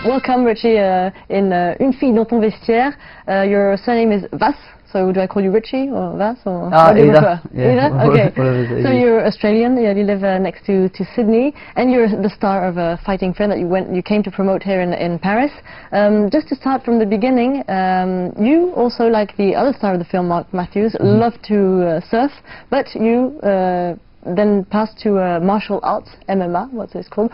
Welcome, Richie, in Une fille dans ton vestiaire. Your surname is Vas, so do I call you Richie or Vas? Or Either. Yeah. Either? Okay. So easy. you're Australian, you live next to Sydney, and you're the star of a fighting fair that you came to promote here in Paris. Just to start from the beginning, you also, like the other star of the film, Mark Matthews, love to surf, but you then passed to martial arts, MMA, what it's called.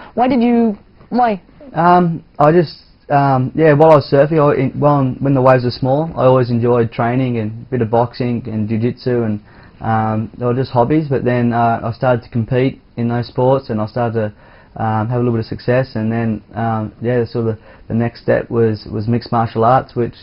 Why? I just, yeah, while I was surfing, when the waves were small, I always enjoyed training and a bit of boxing and jiu-jitsu, and they were just hobbies. But then I started to compete in those sports, and I started to have a little bit of success. And then, yeah, sort of the next step was mixed martial arts, which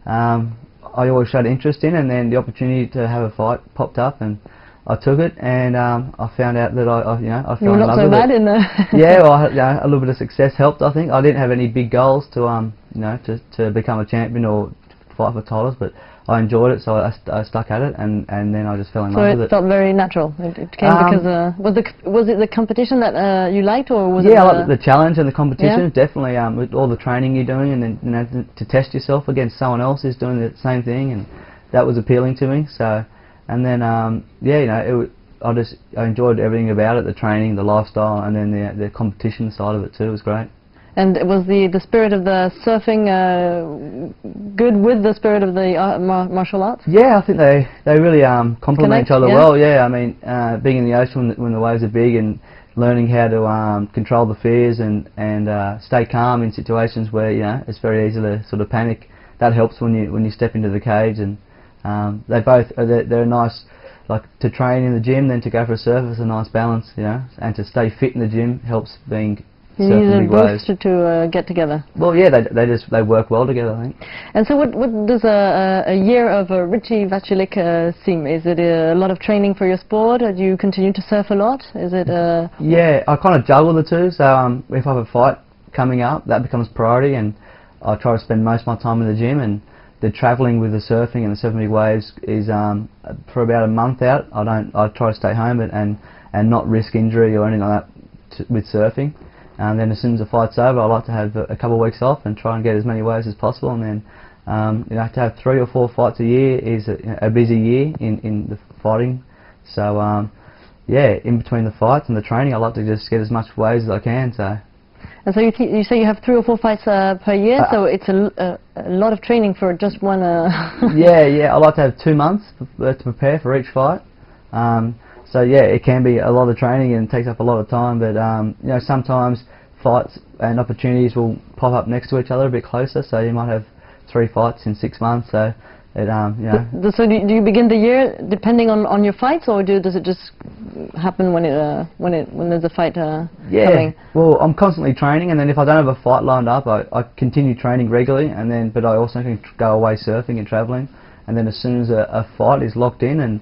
I always showed interest in. And then the opportunity to have a fight popped up, and I took it, and I found out that I fell in love with it. In the Yeah, well, a little bit of success helped. I think I didn't have any big goals to to become a champion or to fight for titles, but I enjoyed it, so I stuck at it, and then I just fell in love with it. So it felt very natural. It came because was it the competition that you liked, or was it? Yeah, I liked the challenge and the competition. Yeah? Definitely, with all the training you're doing, and then to test yourself against someone else who's doing the same thing, and that was appealing to me. So. And then, yeah, I enjoyed everything about it, the training, the lifestyle, and then the competition side of it too was great. And was the spirit of the surfing good with the spirit of the martial arts? Yeah, I think they really complement each other well. Yeah, I mean, being in the ocean when the waves are big, and learning how to control the fears and stay calm in situations where it's very easy to sort of panic. That helps when you step into the cage. And they're nice, like to train in the gym, then to go for a surf is a nice balance, and to stay fit in the gym helps being surfing big waves. To get together. Well, yeah, they work well together, I think. And so, what does a year of Richie Vaculik seem? Is it a lot of training for your sport? Do you continue to surf a lot? Is it? Yeah, I kind of juggle the two. So if I have a fight coming up, that becomes priority, and I try to spend most of my time in the gym. And the travelling with the surfing and the surfing big waves is for about a month out. I try to stay home and not risk injury or anything like that with surfing. And then as soon as the fight's over, I like to have a couple of weeks off and try and get as many waves as possible. And then to have 3 or 4 fights a year is a busy year in the fighting. So yeah, in between the fights and the training, I like to just get as much waves as I can. So. And so you say you have 3 or 4 fights per year, so it's a lot of training for just one. Yeah, I like to have 2 months to prepare for each fight. So yeah, it can be a lot of training and takes up a lot of time. But sometimes fights and opportunities will pop up next to each other a bit closer. So you might have 3 fights in 6 months. So it So do you begin the year depending on your fights, or does it just happen when there's a fight coming? Well, I'm constantly training, and then if I don't have a fight lined up, I continue training regularly, but I also can go away surfing and travelling, and then as soon as a fight is locked in and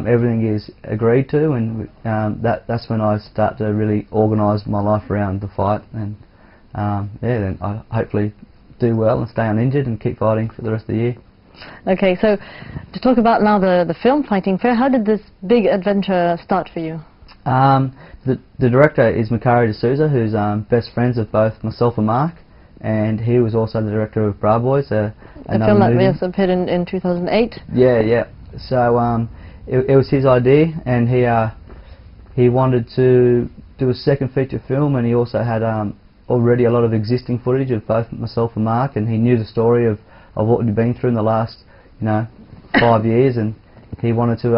everything is agreed to, and that's when I start to really organise my life around the fight, and then I hopefully do well and stay uninjured and keep fighting for the rest of the year. Okay, so to talk about now the film Fighting Fair, how did this big adventure start for you? The director is Margot Laffiite, who's best friends of both myself and Mark, and he was also the director of Bra Boys, the film that appeared in 2008. Yeah. So it was his idea, and he wanted to do a second feature film, and he also had already a lot of existing footage of both myself and Mark, and he knew the story of what we'd been through in the last 5 years, and he wanted to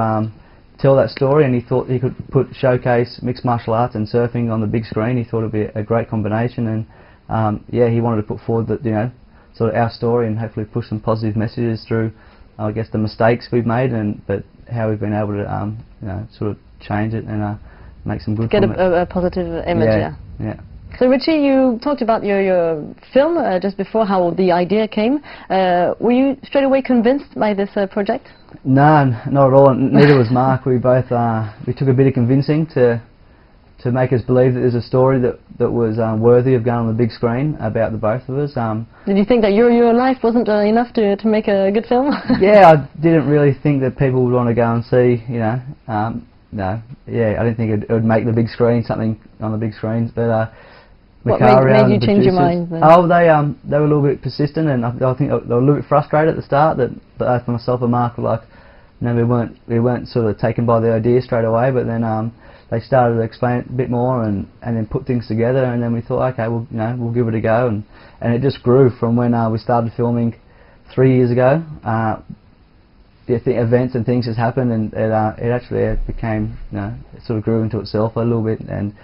tell that story, and he thought he could showcase mixed martial arts and surfing on the big screen. He thought it'd be a great combination, and yeah, he wanted to put forward that sort of our story and hopefully push some positive messages through, I guess, the mistakes we've made, but how we've been able to sort of change it and make some good. Get a positive image. Yeah. So Richie, you talked about your film just before, how the idea came. Were you straight away convinced by this project? No, not at all. Neither was Mark. We both we took a bit of convincing to make us believe that there's a story that was worthy of going on the big screen about the both of us. Did you think that your life wasn't enough to make a good film? Yeah, I didn't really think that people would want to go and see, no, yeah, I didn't think it would make the big screen, something on the big screens, but What Macaria made you and the change your producers. mind then? Oh, they were a little bit persistent, and I think they were a little bit frustrated at the start that both myself and Mark were like, you know, we weren't sort of taken by the idea straight away, but then they started to explain it a bit more and then put things together, and then we thought, okay, well, you know, we'll give it a go, and it just grew from when we started filming 3 years ago. The events and things just happened, and it actually became, you know, it sort of grew into itself a little bit, and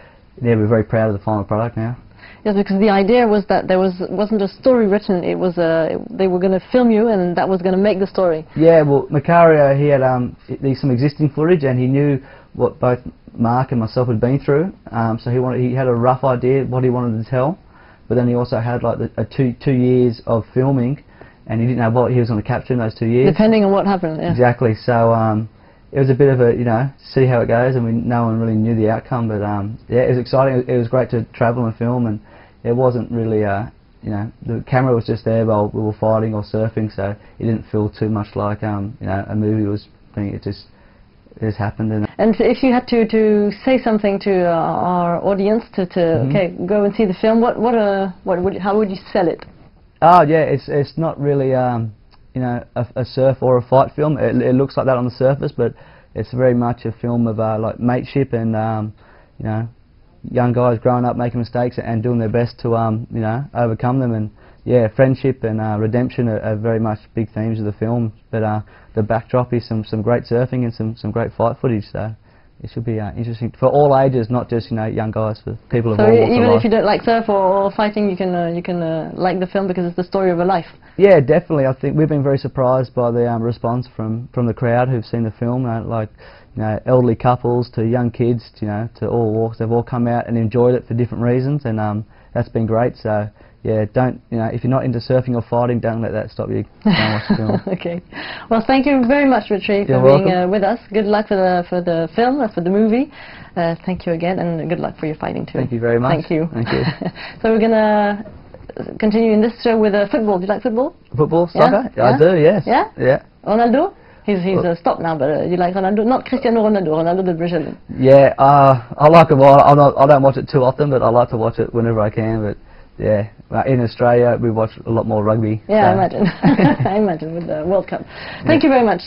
yeah, we're very proud of the final product now. Yes, because the idea was that there wasn't a story written, it was they were going to film you, and that was going to make the story. Yeah, well, Macaria, he had some existing footage, and he knew what both Mark and myself had been through, so he had a rough idea of what he wanted to tell, but then he also had like two years of filming, and he didn't know what he was going to capture in those 2 years. Depending on what happened, yeah. Exactly, so it was a bit of a, you know, see how it goes, and no one really knew the outcome, but yeah, it was exciting. It was great to travel and film, and it wasn't really, you know, the camera was just there while we were fighting or surfing, so it didn't feel too much like, you know, a movie was being, it just happened. And if you had to say something to our audience to okay, go and see the film, how would you sell it? Oh yeah, it's not really you know, a surf or a fight film. It looks like that on the surface, but it's very much a film of like mateship and you know, young guys growing up making mistakes and doing their best to you know, overcome them, and yeah, friendship and redemption are very much big themes of the film. But the backdrop is some great surfing and some great fight footage. So it should be interesting for all ages, not just, you know, young guys, for people of all walks of life. So even if you don't like surf or fighting, you can like the film because it's the story of a life. Yeah, definitely. I think we've been very surprised by the response from the crowd who've seen the film. Like, you know, elderly couples to young kids, you know, to all walks. They've all come out and enjoyed it for different reasons, and that's been great. So yeah, you know, if you're not into surfing or fighting, don't let that stop you. Don't watch the film. Okay. Well, thank you very much, Richie, for being with us. Good luck for the film, for the movie. Thank you again, and good luck for your fighting too. Thank you very much. Thank you. Thank you. So we're gonna continue in this show with football. Do you like football? Football, soccer? Yeah? I do. Yes. Yeah. Yeah. Ronaldo? He's stopped now, but you like Ronaldo? Not Cristiano Ronaldo. Ronaldo the Brazilian. Yeah. I like it. Well, I don't watch it too often, but I like to watch it whenever I can. But yeah, in Australia we watch a lot more rugby. Yeah, so. I imagine. I imagine with the World Cup. Thank you very much.